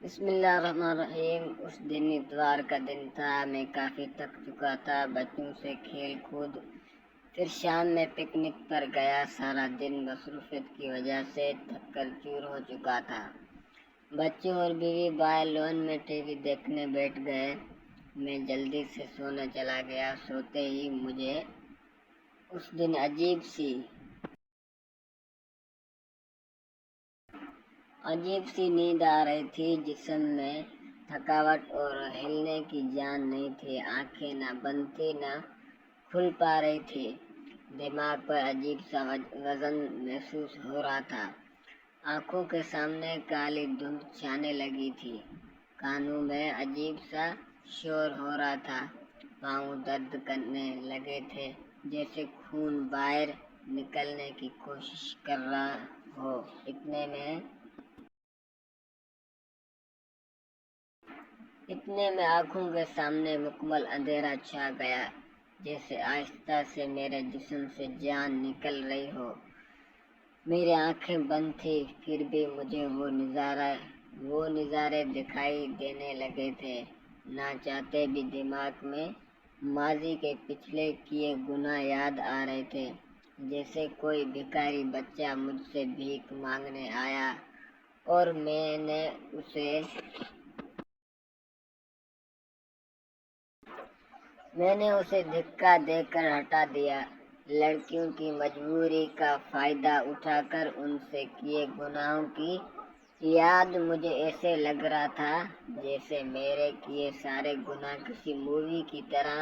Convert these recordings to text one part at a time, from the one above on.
بسم اللہ الرحمن الرحیم۔ اس دن اتوار کا دن تھا، میں کافی تھک چکا تھا بچوں سے کھیل کود، پھر شام میں پکنک پر گیا۔ سارا دن مصروفیت کی وجہ سے تھک کر چور ہو چکا تھا۔ بچوں اور بیوی بائیں لون میں ٹی وی دیکھنے بیٹھ گئے۔ میں جلدی سے سونے چلا گیا۔ سوتے ہی مجھے اس دن عجیب سی نیند آ رہی تھی۔ جسم میں تھکاوٹ اور ہلنے کی جان نہیں تھی۔ آنکھیں نہ بند تھی نہ کھل پا رہی تھی۔ دماغ پر عجیب سا وزن محسوس ہو رہا تھا۔ آنکھوں کے سامنے کالی دھند چھانے لگی تھی۔ کانوں میں عجیب سا شور ہو رہا تھا۔ پاؤں درد کرنے لگے تھے، جیسے خون باہر نکلنے کی کوشش کر رہا ہو۔ اتنے میں آنکھوں کے سامنے مکمل اندھیرا چھا گیا، جیسے آہستہ سے میرے جسم سے جان نکل رہی ہو۔ میری آنکھیں بند تھی، پھر بھی مجھے وہ نظارے دکھائی دینے لگے تھے۔ نہ چاہتے بھی دماغ میں ماضی کے پچھلے کیے گناہ یاد آ رہے تھے، جیسے کوئی بھکاری بچہ مجھ سے بھیک مانگنے آیا اور میں نے اسے دھکا دے کر ہٹا دیا۔ لڑکیوں کی مجبوری کا فائدہ اٹھا کر ان سے کیے گناہوں کی یاد مجھے ایسے لگ رہا تھا جیسے میرے کیے سارے گناہ کسی مووی کی طرح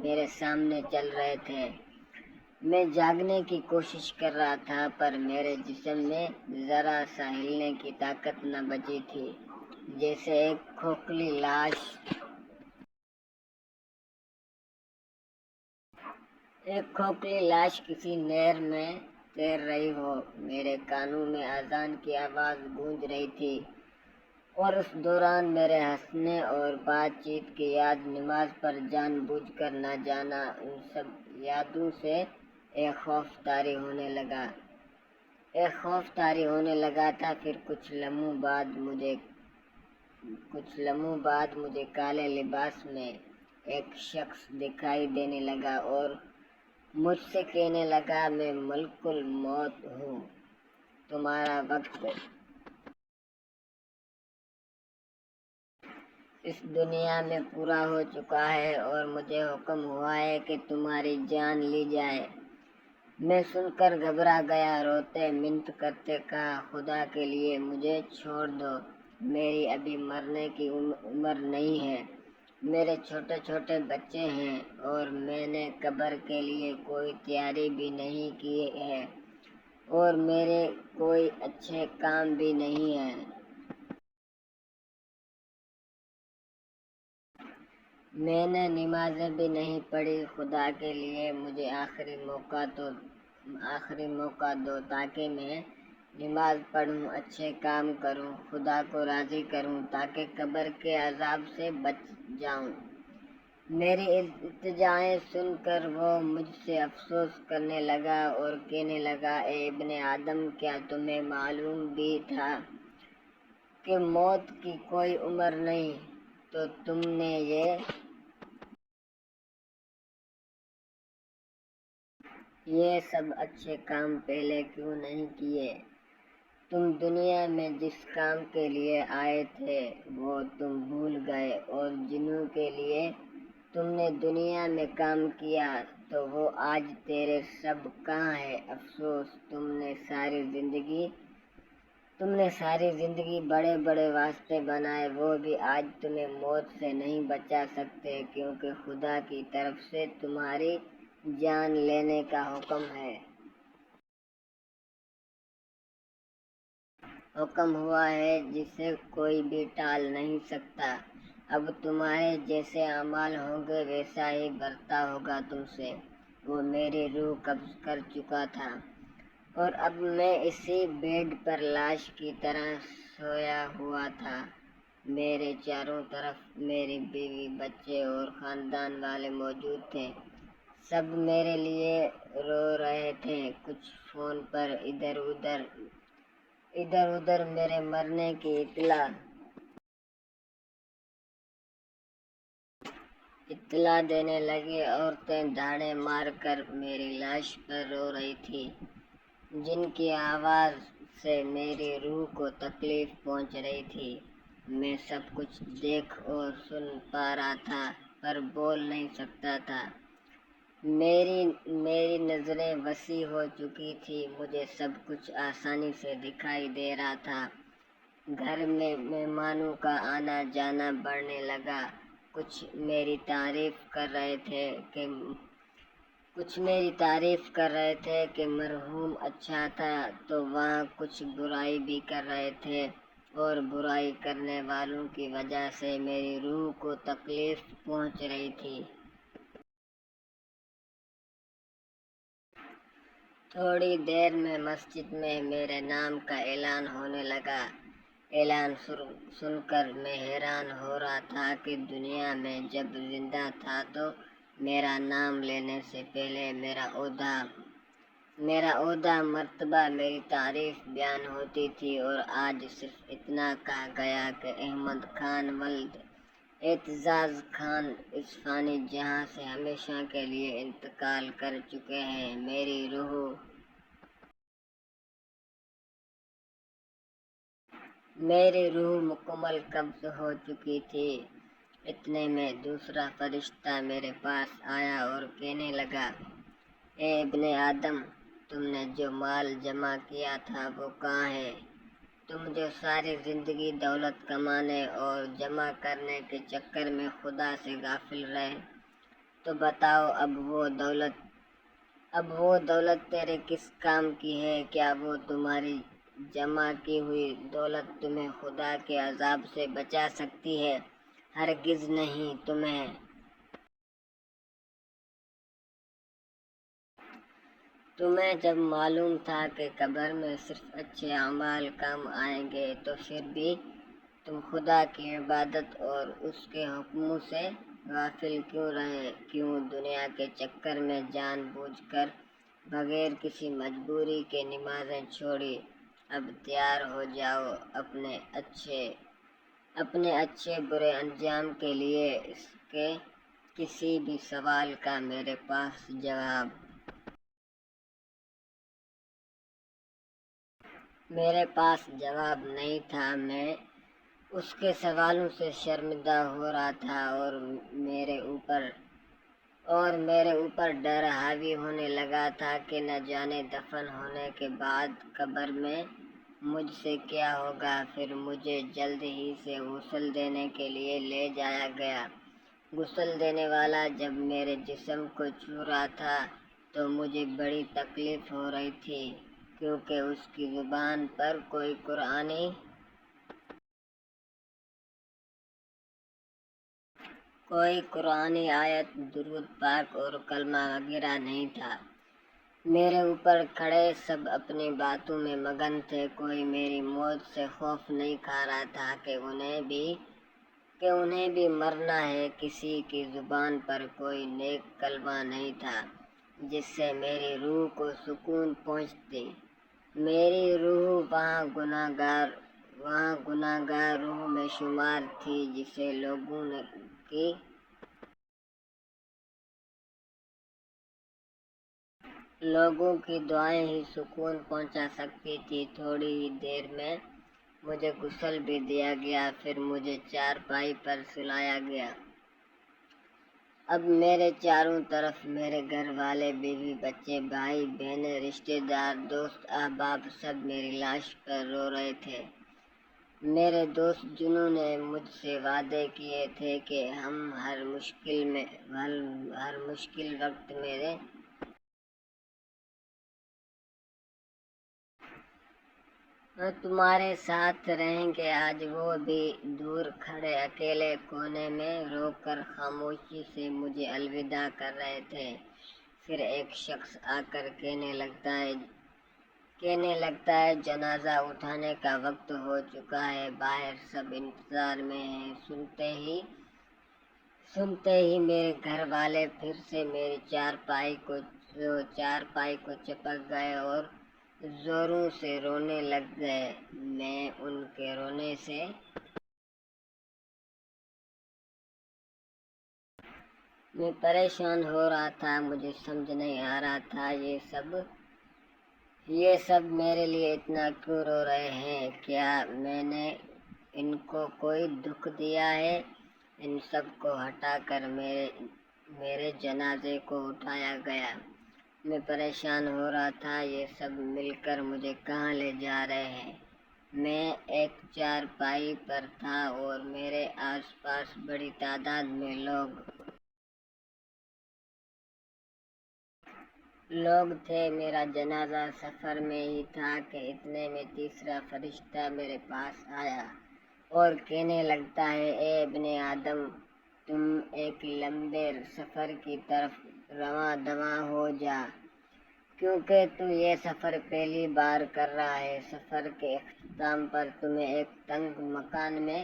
میرے سامنے چل رہے تھے۔ میں جاگنے کی کوشش کر رہا تھا، پر میرے جسم میں ذرا سا ہلنے کی طاقت نہ بچی تھی، جیسے ایک کھوکھلی لاش کسی نہر میں تیر رہی ہو۔ میرے کانوں میں اذان کی آواز گونج رہی تھی، اور اس دوران میرے ہنسنے اور بات چیت کی یاد، نماز پر جان بوجھ کر نہ جانا، ان سب یادوں سے ایک خوف طاری ہونے لگا تھا۔ پھر کچھ لمحوں بعد مجھے کالے لباس میں ایک شخص دکھائی دینے لگا اور مجھ سے کہنے لگا، میں ملک الموت ہوں، تمہارا وقت اس دنیا میں پورا ہو چکا ہے اور مجھے حکم ہوا ہے کہ تمہاری جان لی جائے۔ میں سن کر گھبرا گیا، روتے منت کرتے کہا، خدا کے لیے مجھے چھوڑ دو، میری ابھی مرنے کی عمر نہیں ہے، میرے چھوٹے چھوٹے بچے ہیں اور میں نے قبر کے لیے کوئی تیاری بھی نہیں کی ہے، اور میرے کوئی اچھے کام بھی نہیں ہیں۔ میں نے نمازیں بھی نہیں پڑھی۔ خدا کے لیے مجھے آخری موقع دو تاکہ میں نماز پڑھوں، اچھے کام کروں، خدا کو راضی کروں، تاکہ قبر کے عذاب سے بچ جاؤں۔ میری التجائیں سن کر وہ مجھ سے افسوس کرنے لگا اور کہنے لگا، اے ابن آدم، کیا تمہیں معلوم بھی تھا کہ موت کی کوئی عمر نہیں، تو تم نے یہ سب اچھے کام پہلے کیوں نہیں کیے؟ تم دنیا میں جس کام کے لیے آئے تھے وہ تم بھول گئے، اور جنہوں کے لیے تم نے دنیا میں کام کیا تو وہ آج تیرے سب کہاں ہے؟ افسوس، تم نے ساری زندگی بڑے بڑے واسطے بنائے، وہ بھی آج تمہیں موت سے نہیں بچا سکتے، کیونکہ خدا کی طرف سے تمہاری جان لینے کا حکم ہوا ہے، جسے کوئی بھی ٹال نہیں سکتا۔ اب تمہارے جیسے اعمال ہوں گے، ویسا ہی برتاؤ ہوگا تم سے۔ وہ میری روح قبض کر چکا تھا، اور اب میں اسی بیڈ پر لاش کی طرح سویا ہوا تھا۔ میرے چاروں طرف میری بیوی، بچے اور خاندان والے موجود تھے۔ سب میرے لیے رو رہے تھے، کچھ فون پر ادھر ادھر میرے مرنے کی اطلاع اطلاع دینے لگی۔ عورتیں دھاڑے مار کر میری لاش پر رو رہی تھیں، جن کی آواز سے میری روح کو تکلیف پہنچ رہی تھی۔ میں سب کچھ دیکھ اور سن پا رہا تھا پر بول نہیں سکتا تھا۔ میری نظریں وسیع ہو چکی تھی، مجھے سب کچھ آسانی سے دکھائی دے رہا تھا۔ گھر میں مہمانوں کا آنا جانا بڑھنے لگا۔ کچھ میری تعریف کر رہے تھے کہ مرحوم اچھا تھا، تو وہاں کچھ برائی بھی کر رہے تھے، اور برائی کرنے والوں کی وجہ سے میری روح کو تکلیف پہنچ رہی تھی۔ تھوڑی دیر میں مسجد میں میرے نام کا اعلان ہونے لگا۔ اعلان سن کر میں حیران ہو رہا تھا کہ دنیا میں جب زندہ تھا تو میرا نام لینے سے پہلے میرا عہدہ مرتبہ میری تعریف بیان ہوتی تھی، اور آج صرف اتنا کہا گیا کہ احمد خان ولد اعتزاز خان اس فانی جہاں سے ہمیشہ کے لیے انتقال کر چکے ہیں۔ میری روح مکمل قبض ہو چکی تھی۔ اتنے میں دوسرا فرشتہ میرے پاس آیا اور کہنے لگا، اے ابن آدم، تم نے جو مال جمع کیا تھا وہ کہاں ہے؟ تم جو ساری زندگی دولت کمانے اور جمع کرنے کے چکر میں خدا سے غافل رہے، تو بتاؤ اب وہ دولت تیرے کس کام کی ہے؟ کیا وہ تمہاری جمع کی ہوئی دولت تمہیں خدا کے عذاب سے بچا سکتی ہے؟ ہرگز نہیں۔ تمہیں جب معلوم تھا کہ قبر میں صرف اچھے اعمال کام آئیں گے، تو پھر بھی تم خدا کی عبادت اور اس کے حکموں سے غافل کیوں رہے؟ کیوں دنیا کے چکر میں جان بوجھ کر بغیر کسی مجبوری کے نمازیں چھوڑی؟ اب تیار ہو جاؤ اپنے اچھے برے انجام کے لیے۔ اس کے کسی بھی سوال کا میرے پاس جواب نہیں تھا۔ میں اس کے سوالوں سے شرمندہ ہو رہا تھا، اور میرے اوپر ڈر حاوی ہونے لگا تھا کہ نہ جانے دفن ہونے کے بعد قبر میں مجھ سے کیا ہوگا۔ پھر مجھے جلد ہی سے غسل دینے کے لیے لے جایا گیا۔ غسل دینے والا جب میرے جسم کو چھو رہا تھا تو مجھے بڑی تکلیف ہو رہی تھی، کیونکہ اس کی زبان پر کوئی قرآنی آیت، درود پاک اور کلمہ وغیرہ نہیں تھا۔ میرے اوپر کھڑے سب اپنی باتوں میں مگن تھے۔ کوئی میری موت سے خوف نہیں کھا رہا تھا کہ انہیں بھی مرنا ہے۔ کسی کی زبان پر کوئی نیک کلمہ نہیں تھا جس سے میری روح کو سکون پہنچتی۔ میری روح وہاں گناہگار روح میں شمار تھی، جسے لوگوں کی دعائیں ہی سکون پہنچا سکتی تھی۔ تھوڑی ہی دیر میں مجھے غسل بھی دیا گیا، پھر مجھے چارپائی پر سلایا گیا۔ اب میرے چاروں طرف میرے گھر والے، بیوی، بچے، بھائی بہنیں، رشتے دار، دوست احباب سب میری لاش پر رو رہے تھے۔ میرے دوست جنہوں نے مجھ سے وعدے کیے تھے کہ ہم ہر مشکل وقت میں تمہارے ساتھ رہیں گے، آج وہ بھی دور کھڑے اکیلے کونے میں رو کر خاموشی سے مجھے الوداع کر رہے تھے۔ پھر ایک شخص آ کر کہنے لگتا ہے جنازہ اٹھانے کا وقت ہو چکا ہے، باہر سب انتظار میں ہیں۔ سنتے ہی میرے گھر والے پھر سے میری چارپائی کو چپک گئے اور زوروں سے رونے لگ گئے۔ میں ان کے رونے سے میں پریشان ہو رہا تھا، مجھے سمجھ نہیں آ رہا تھا یہ سب میرے لیے اتنا کیوں رو رہے ہیں؟ کیا میں نے ان کو کوئی دکھ دیا ہے؟ ان سب کو ہٹا کر میرے جنازے کو اٹھایا گیا۔ میں پریشان ہو رہا تھا، یہ سب مل کر مجھے کہاں لے جا رہے ہیں؟ میں ایک چارپائی پر تھا اور میرے آس پاس بڑی تعداد میں لوگ تھے۔ میرا جنازہ سفر میں ہی تھا کہ اتنے میں تیسرا فرشتہ میرے پاس آیا اور کہنے لگتا ہے، اے ابن آدم، تم ایک لمبے سفر کی طرف رواں دواں ہو جا، کیونکہ تو یہ سفر پہلی بار کر رہا ہے۔ سفر کے اختتام پر تمہیں ایک تنگ مکان میں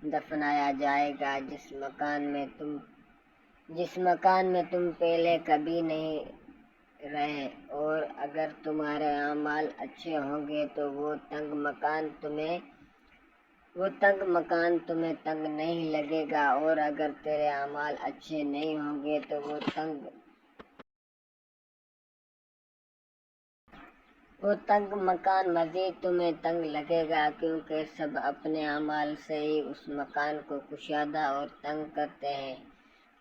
دفنایا جائے گا، جس مکان میں تم پہلے کبھی نہیں رہے، اور اگر تمہارے اعمال اچھے ہوں گے تو وہ تنگ مکان تمہیں تنگ نہیں لگے گا، اور اگر تیرے اعمال اچھے نہیں ہوں گے تو وہ تنگ مکان مزید تمہیں تنگ لگے گا، کیونکہ سب اپنے اعمال سے ہی اس مکان کو کشادہ اور تنگ کرتے ہیں۔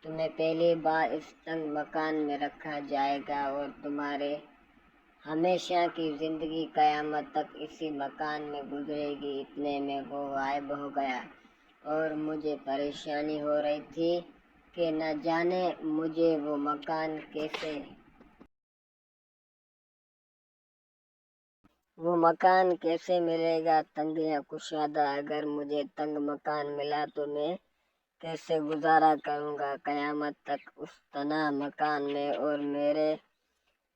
تمہیں پہلی بار اس تنگ مکان میں رکھا جائے گا اور تمہارے ہمیشہ کی زندگی قیامت تک اسی مکان میں گزرے گی۔ اتنے میں وہ غائب ہو گیا اور مجھے پریشانی ہو رہی تھی کہ نہ جانے مجھے وہ مکان کیسے ملے گا، تنگ یا کشادہ۔ اگر مجھے تنگ مکان ملا تو میں کیسے گزارا کروں گا قیامت تک اس تنہا مکان میں؟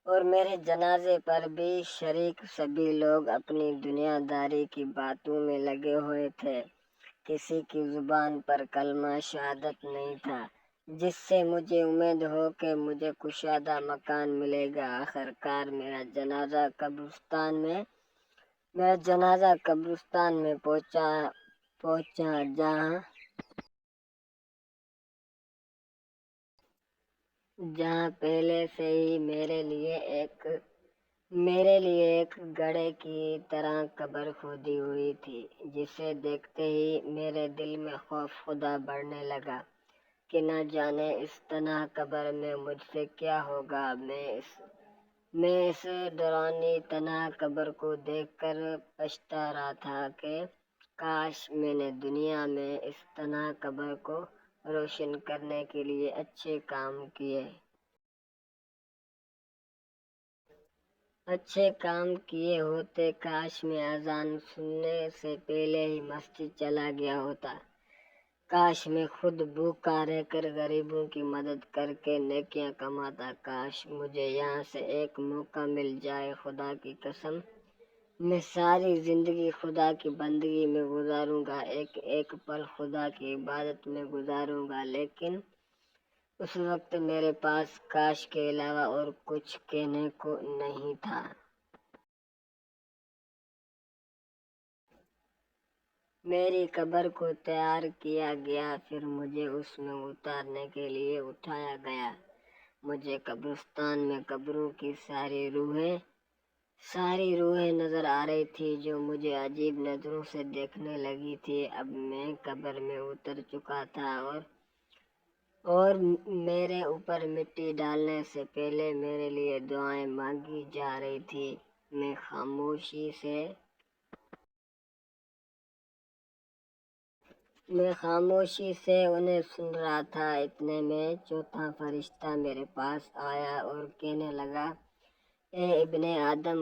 اور میرے جنازے پر بھی شریک سبھی لوگ اپنی دنیا داری کی باتوں میں لگے ہوئے تھے۔ کسی کی زبان پر کلمہ شہادت نہیں تھا جس سے مجھے امید ہو کہ مجھے کشادہ مکان ملے گا۔ آخرکار میرا جنازہ قبرستان میں پہنچا جہاں پہلے سے ہی میرے لیے ایک گڑھے کی طرح قبر کھودی ہوئی تھی، جسے دیکھتے ہی میرے دل میں خوف خدا بڑھنے لگا کہ نہ جانے اس تنہا قبر میں مجھ سے کیا ہوگا۔ میں اس ڈراؤنی تنہا قبر کو دیکھ کر پچھتا رہا تھا کہ کاش میں نے دنیا میں اس تنہا قبر کو روشن کرنے کے لیے اچھے کام کیے ہوتے، کاش میں اذان سننے سے پہلے ہی مسجد چلا گیا ہوتا، کاش میں خود بھوکا رہ کر غریبوں کی مدد کر کے نیکیاں کماتا، کاش مجھے یہاں سے ایک موقع مل جائے۔ خدا کی قسم، میں ساری زندگی خدا کی بندگی میں گزاروں گا، ایک ایک پل خدا کی عبادت میں گزاروں گا، لیکن اس وقت میرے پاس کاش کے علاوہ اور کچھ کہنے کو نہیں تھا۔ میری قبر کو تیار کیا گیا، پھر مجھے اس میں اتارنے کے لیے اٹھایا گیا۔ مجھے قبرستان میں قبروں کی ساری روحیں نظر آ رہی تھی جو مجھے عجیب نظروں سے دیکھنے لگی تھی۔ اب میں قبر میں اتر چکا تھا اور میرے اوپر مٹی ڈالنے سے پہلے میرے لیے دعائیں مانگی جا رہی تھی۔ میں خاموشی سے انہیں سن رہا تھا۔ اتنے میں چوتھا فرشتہ میرے پاس آیا اور کہنے لگا، اے ابن آدم،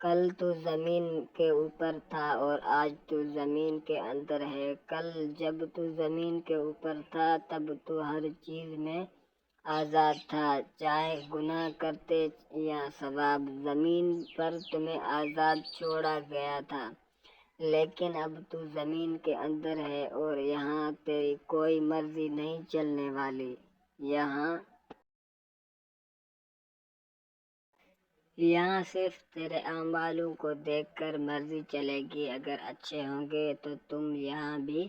کل تو زمین کے اوپر تھا اور آج تو زمین کے اندر ہے۔ کل جب تو زمین کے اوپر تھا تب تو ہر چیز میں آزاد تھا، چاہے گناہ کرتے یا ثواب۔ زمین پر تمہیں آزاد چھوڑا گیا تھا، لیکن اب تو زمین کے اندر ہے اور یہاں تیری کوئی مرضی نہیں چلنے والی۔ یہاں صرف تیرے اعمالوں کو دیکھ کر مرضی چلے گی، اگر اچھے ہوں گے تو تم یہاں بھی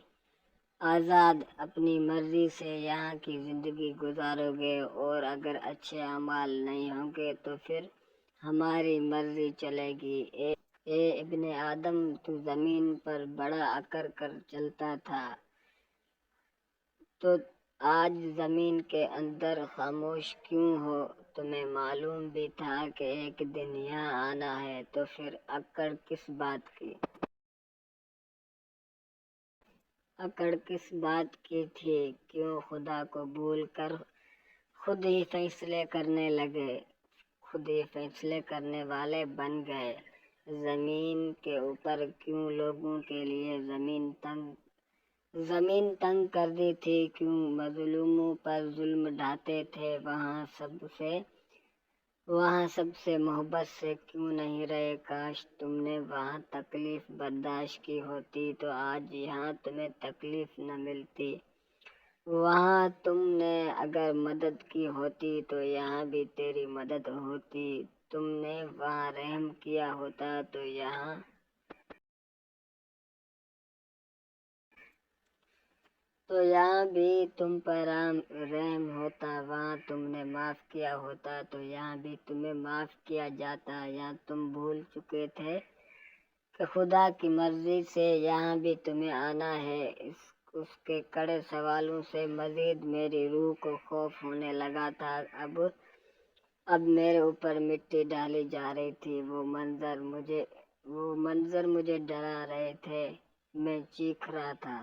آزاد اپنی مرضی سے یہاں کی زندگی گزارو گے، اور اگر اچھے اعمال نہیں ہوں گے تو پھر ہماری مرضی چلے گی۔ اے ابن آدم، تو زمین پر بڑا اکڑ کر چلتا تھا، تو آج زمین کے اندر خاموش کیوں ہو؟ تمہیں معلوم بھی تھا کہ ایک دن یہاں آنا ہے، تو پھر اکڑ کس بات کی؟ اکڑ کس بات کی تھی؟ کیوں خدا کو بھول کر خود ہی فیصلے کرنے لگے، خود ہی فیصلے کرنے والے بن گئے؟ زمین کے اوپر کیوں لوگوں کے لیے زمین تنگ کر دی تھی؟ کیوں مظلوموں پر ظلم ڈھاتے تھے؟ وہاں سب سے محبت سے کیوں نہیں رہے؟ کاش تم نے وہاں تکلیف برداشت کی ہوتی تو آج یہاں تمہیں تکلیف نہ ملتی۔ وہاں تم نے اگر مدد کی ہوتی تو یہاں بھی تیری مدد ہوتی۔ تم نے وہاں رحم کیا ہوتا تو یہاں بھی تم پر رحم ہوتا۔ وہاں تم نے معاف کیا ہوتا تو یہاں بھی تمہیں معاف کیا جاتا۔ یہاں تم بھول چکے تھے کہ خدا کی مرضی سے یہاں بھی تمہیں آنا ہے۔ اس کے کڑے سوالوں سے مزید میری روح کو خوف ہونے لگا تھا۔ اب میرے اوپر مٹی ڈالی جا رہی تھی۔ وہ منظر مجھے ڈرا رہے تھے۔ میں چیخ رہا تھا۔